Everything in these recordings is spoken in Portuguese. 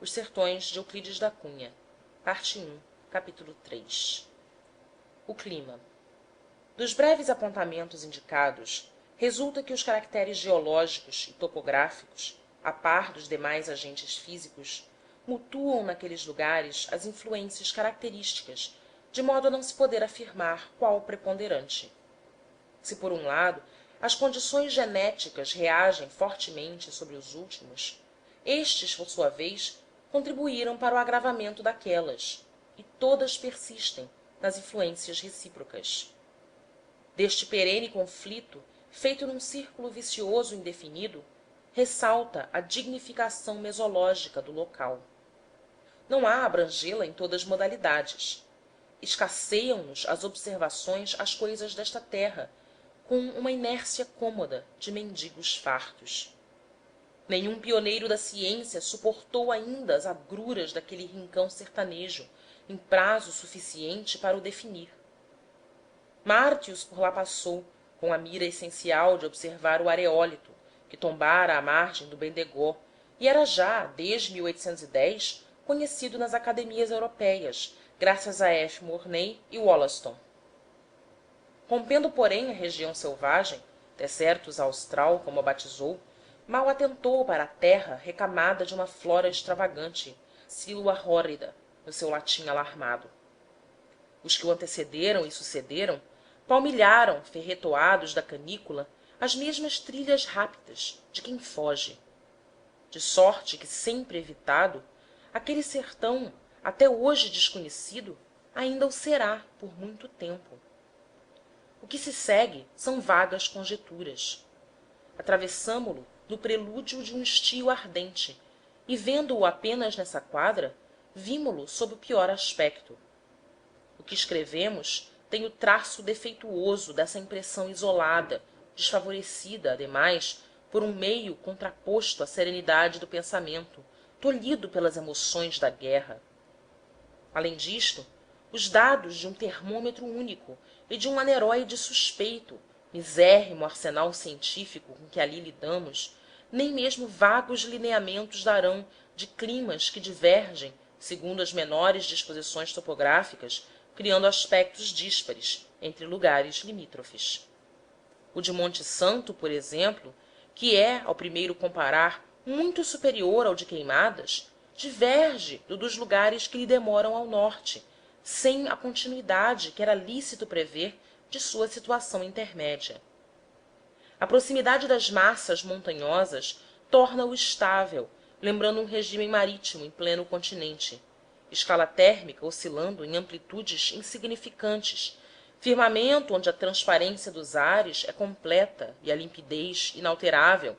Os Sertões de Euclides da Cunha, Parte 1, Capítulo 3. O clima. Dos breves apontamentos indicados, resulta que os caracteres geológicos e topográficos, a par dos demais agentes físicos, mutuam naqueles lugares as influências características, de modo a não se poder afirmar qual preponderante. Se, por um lado, as condições genéticas reagem fortemente sobre os últimos, estes, por sua vez, contribuíram para o agravamento daquelas, e todas persistem nas influências recíprocas. Deste perene conflito, feito num círculo vicioso indefinido, ressalta a dignificação mesológica do local. Não há abrangê-la em todas as modalidades. Escasseiam nos as observações às coisas desta terra, com uma inércia cômoda de mendigos fartos. Nenhum pioneiro da ciência suportou ainda as agruras daquele rincão sertanejo em prazo suficiente para o definir. Martius por lá passou, com a mira essencial de observar o areólito, que tombara à margem do bendegó e era já, desde conhecido nas academias européias, graças a F. Mornay e Wollaston. Rompendo, porém, a região selvagem, desertus austral, como a batizou, mal atentou para a terra recamada de uma flora extravagante, silva hórrida, no seu latim alarmado. Os que o antecederam e sucederam palmilharam, ferretoados da canícula, as mesmas trilhas rápidas de quem foge. De sorte que, sempre evitado, aquele sertão, até hoje desconhecido, ainda o será por muito tempo. O que se segue são vagas conjeturas. Atravessamo-lo no prelúdio de um estio ardente e, vendo-o apenas nessa quadra, vimo-lo sob o pior aspecto. O que escrevemos tem o traço defeituoso dessa impressão isolada, desfavorecida, ademais, por um meio contraposto à serenidade do pensamento, tolhido pelas emoções da guerra. Além disto, os dados de um termômetro único e de um aneróide suspeito, misérrimo arsenal científico com que ali lidamos, nem mesmo vagos lineamentos darão de climas que divergem, segundo as menores disposições topográficas, criando aspectos díspares entre lugares limítrofes. O de Monte Santo, por exemplo, que é, ao primeiro comparar, muito superior ao de Queimadas, diverge do dos lugares que lhe demoram ao norte, sem a continuidade que era lícito prever de sua situação intermédia. A proximidade das massas montanhosas torna-o estável, lembrando um regime marítimo em pleno continente, escala térmica oscilando em amplitudes insignificantes, firmamento onde a transparência dos ares é completa e a limpidez inalterável,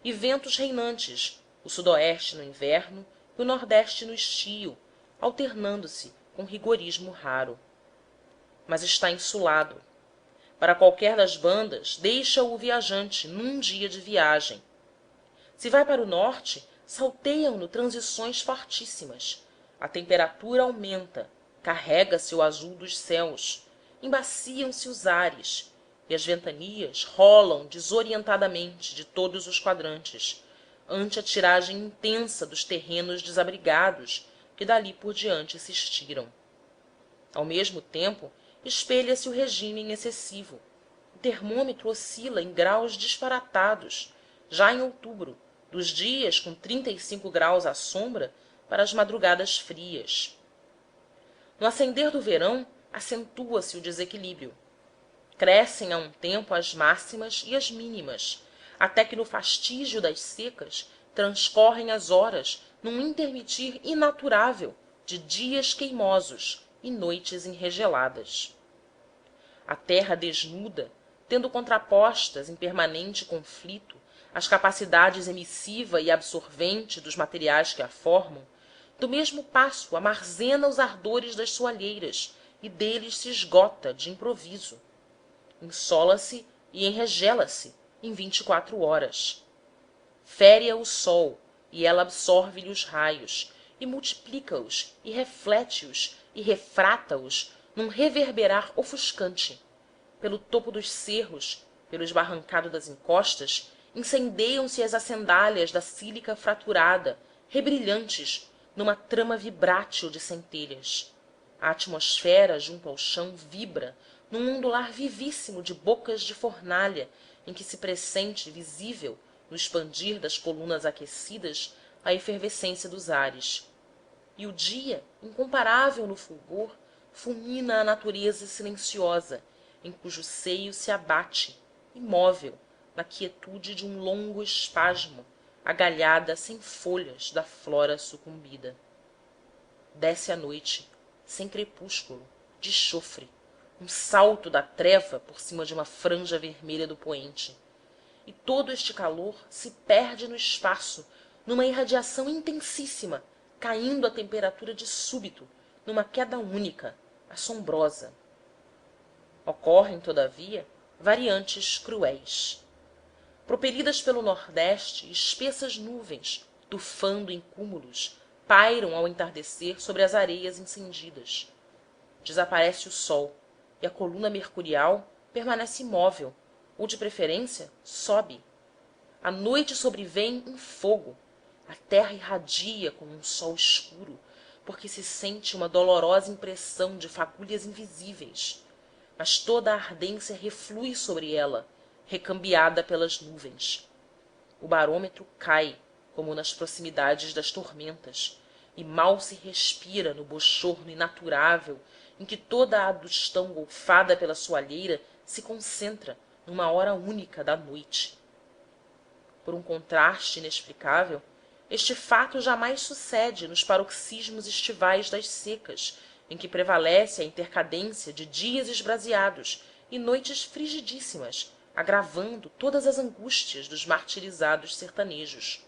e ventos reinantes, o sudoeste no inverno e o nordeste no estio, alternando-se com rigorismo raro. Mas está insulado. Para qualquer das bandas, deixa-o o viajante num dia de viagem. Se vai para o norte, salteiam no transições fortíssimas. A temperatura aumenta, carrega-se o azul dos céus, embaciam se os ares, e as ventanias rolam desorientadamente de todos os quadrantes, ante a tiragem intensa dos terrenos desabrigados que dali por diante se estiram. Ao mesmo tempo, espelha-se o regime excessivo. O termômetro oscila em graus disparatados, já em outubro, dos dias com 35 graus à sombra para as madrugadas frias. No ascender do verão, acentua-se o desequilíbrio. Crescem a um tempo as máximas e as mínimas, até que no fastígio das secas transcorrem as horas num intermitir inaturável de dias queimosos e noites enregeladas. A terra desnuda, tendo contrapostas em permanente conflito as capacidades emissiva e absorvente dos materiais que a formam, do mesmo passo armazena os ardores das soalheiras e deles se esgota de improviso. Insola-se e enregela-se em 24 horas. Fere-a o sol e ela absorve-lhe os raios, e multiplica-os, e reflete-os, e refrata-os num reverberar ofuscante. Pelo topo dos cerros, pelo esbarrancado das encostas, incendeiam se as acendalhas da sílica fraturada, rebrilhantes, numa trama vibrátil de centelhas. A atmosfera junto ao chão vibra num ondular vivíssimo de bocas de fornalha em que se pressente visível no expandir das colunas aquecidas a efervescência dos ares. E o dia, incomparável no fulgor, fulmina a natureza silenciosa em cujo seio se abate imóvel na quietude de um longo espasmo a galhada sem folhas da flora sucumbida. Desce a noite sem crepúsculo de chofre, um salto da treva por cima de uma franja vermelha do poente, e todo este calor se perde no espaço numa irradiação intensíssima, caindo a temperatura de súbito numa queda única, assombrosa. Ocorrem, todavia, variantes cruéis. Propelidas pelo nordeste, espessas nuvens, tufando em cúmulos, pairam ao entardecer sobre as areias incendidas. Desaparece o sol e a coluna mercurial permanece imóvel, ou de preferência sobe. A noite sobrevém em fogo, a terra irradia como um sol escuro, porque se sente uma dolorosa impressão de fagulhas invisíveis, mas toda a ardência reflui sobre ela, recambiada pelas nuvens. O barômetro cai, como nas proximidades das tormentas, e mal se respira no bochorno inaturável em que toda a adustão golfada pela soalheira se concentra numa hora única da noite. Por um contraste inexplicável, este fato jamais sucede nos paroxismos estivais das secas, em que prevalece a intercadência de dias esbraseados e noites frigidíssimas, agravando todas as angústias dos martirizados sertanejos.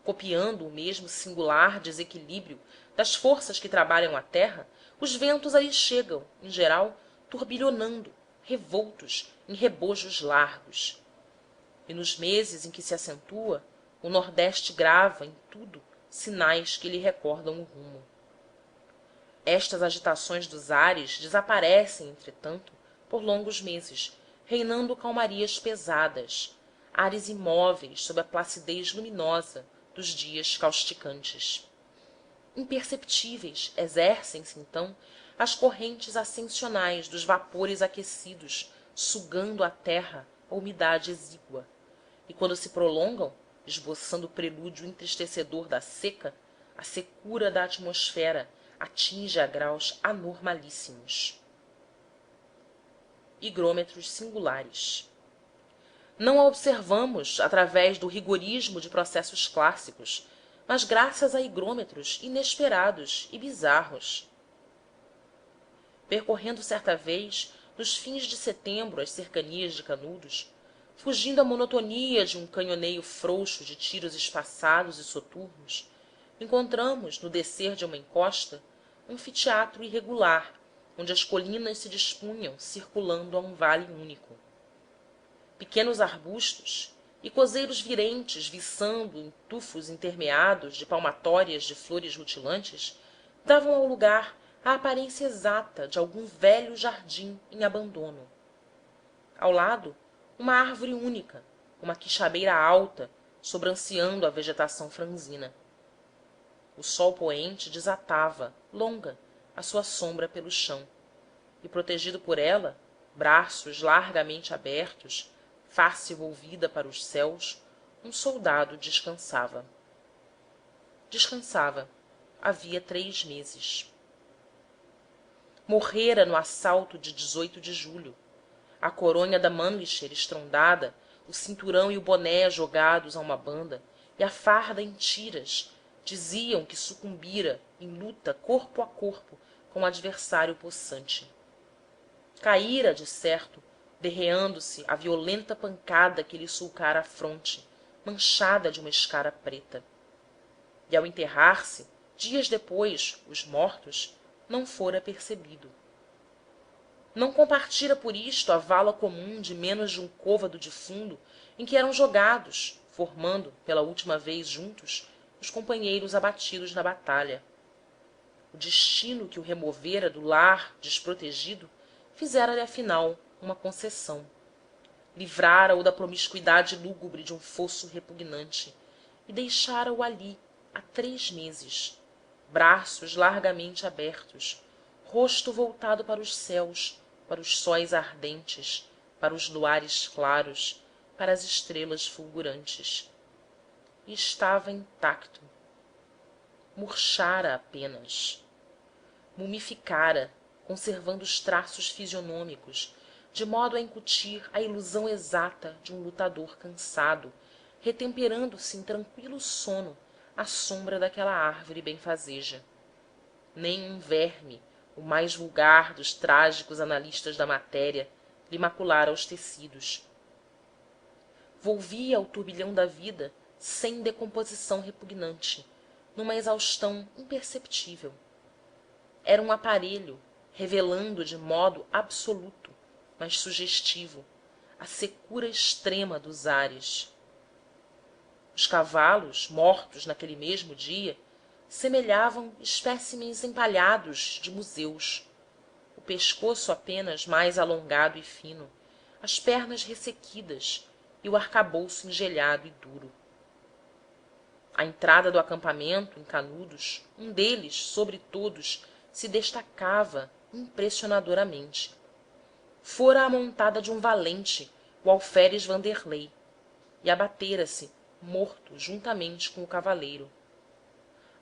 Copiando o mesmo singular desequilíbrio das forças que trabalham a terra, os ventos ali chegam, em geral, turbilhonando, revoltos, em rebojos largos. E nos meses em que se acentua, o nordeste grava em tudo sinais que lhe recordam o rumo. Estas agitações dos ares desaparecem, entretanto, por longos meses, reinando calmarias pesadas, ares imóveis sob a placidez luminosa dos dias causticantes. Imperceptíveis exercem-se então as correntes ascensionais dos vapores aquecidos, sugando à terra a umidade exígua, e quando se prolongam, esboçando o prelúdio entristecedor da seca, a secura da atmosfera atinge a graus anormalíssimos. Higrômetros singulares. Não a observamos através do rigorismo de processos clássicos, mas graças a higrômetros inesperados e bizarros. Percorrendo certa vez, nos fins de setembro, as cercanias de Canudos, fugindo à monotonia de um canhoneio frouxo de tiros espaçados e soturnos, encontramos, no descer de uma encosta, um anfiteatro irregular, onde as colinas se dispunham circulando a um vale único. Pequenos arbustos e coseiros virentes viçando em tufos intermeados de palmatórias de flores rutilantes davam ao lugar a aparência exata de algum velho jardim em abandono. Ao lado, uma árvore única, uma quixabeira alta, sobranceando a vegetação franzina. O sol poente desatava, longa, a sua sombra pelo chão, e protegido por ela, braços largamente abertos, face volvida para os céus, um soldado descansava. Descansava havia 3 meses. Morrera no assalto de 18 de julho, a coronha da Mannlicher estrondada, o cinturão e o boné jogados a uma banda, e a farda em tiras, diziam que sucumbira em luta corpo a corpo com o adversário possante. Caíra, de certo, derreando-se a violenta pancada que lhe sulcara a fronte, manchada de uma escara preta. E ao enterrar-se, dias depois, os mortos, não fora percebido. Não compartira por isto a vala comum de menos de um côvado de fundo em que eram jogados, formando, pela última vez juntos, os companheiros abatidos na batalha. O destino que o removera do lar desprotegido fizera-lhe afinal uma concessão. Livrara-o da promiscuidade lúgubre de um fosso repugnante e deixara-o ali, há 3 meses, braços largamente abertos, rosto voltado para os céus, para os sóis ardentes, para os luares claros, para as estrelas fulgurantes. E estava intacto. Murchara apenas. Mumificara, conservando os traços fisionômicos, de modo a incutir a ilusão exata de um lutador cansado, retemperando-se em tranqüilo sono à sombra daquela árvore benfazeja. Nem um verme, o mais vulgar dos trágicos analistas da matéria, lhe maculara os tecidos. Volvia ao turbilhão da vida sem decomposição repugnante, numa exaustão imperceptível. Era um aparelho revelando de modo absoluto, mas sugestivo, a secura extrema dos ares. Os cavalos, mortos naquele mesmo dia, semelhavam espécimens empalhados de museus, o pescoço apenas mais alongado e fino, as pernas ressequidas e o arcabouço engelhado e duro. À entrada do acampamento, em Canudos, um deles, sobre todos, se destacava impressionadoramente. Fora a montada de um valente, o alferes Vanderlei, e abatera-se, morto juntamente com o cavaleiro.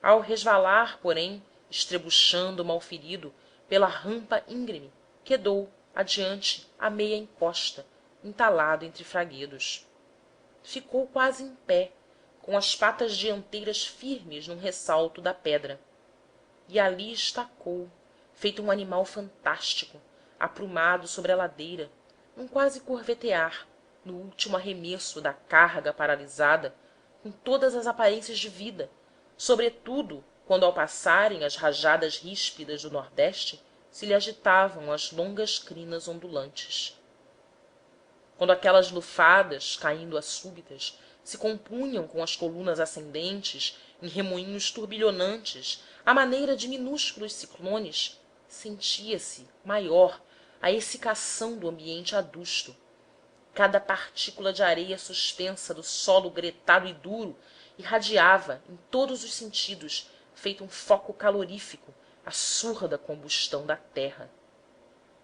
Ao resvalar, porém, estrebuchando malferido, pela rampa íngreme, quedou, adiante, à meia encosta, entalado entre fraguedos. Ficou quase em pé, com as patas dianteiras firmes num ressalto da pedra. E ali estacou, feito um animal fantástico, aprumado sobre a ladeira, num quase curvetear, no último arremesso da carga paralisada, com todas as aparências de vida, sobretudo quando ao passarem as rajadas ríspidas do nordeste se lhe agitavam as longas crinas ondulantes. Quando aquelas lufadas, caindo a súbitas, se compunham com as colunas ascendentes em remoinhos turbilhonantes à maneira de minúsculos ciclones, sentia-se maior a exsicação do ambiente adusto. Cada partícula de areia suspensa do solo gretado e duro irradiava em todos os sentidos, feito um foco calorífico, a surda combustão da terra.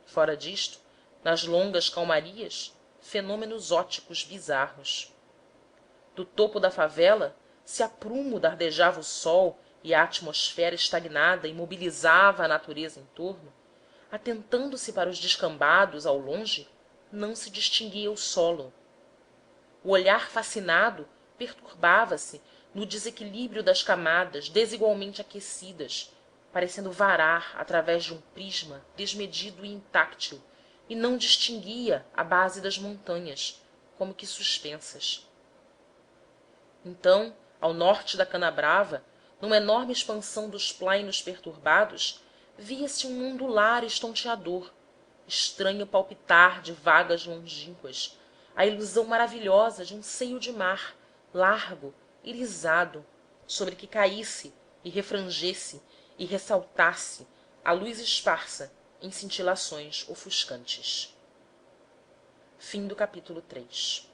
Fora disto, nas longas calmarias, fenômenos óticos bizarros. Do topo da favela, se a prumo dardejava o sol e a atmosfera estagnada imobilizava a natureza em torno, atentando-se para os descambados ao longe, não se distinguia o solo. O olhar fascinado perturbava-se no desequilíbrio das camadas desigualmente aquecidas, parecendo varar através de um prisma desmedido e intáctil, e não distinguia a base das montanhas, como que suspensas. Então, ao norte da canabrava, numa enorme expansão dos plainos perturbados, via-se um ondular estonteador, estranho palpitar de vagas longínquas, a ilusão maravilhosa de um seio de mar, largo, irisado, sobre que caísse e refrangesse e ressaltasse a luz esparsa em cintilações ofuscantes. Fim do capítulo 3.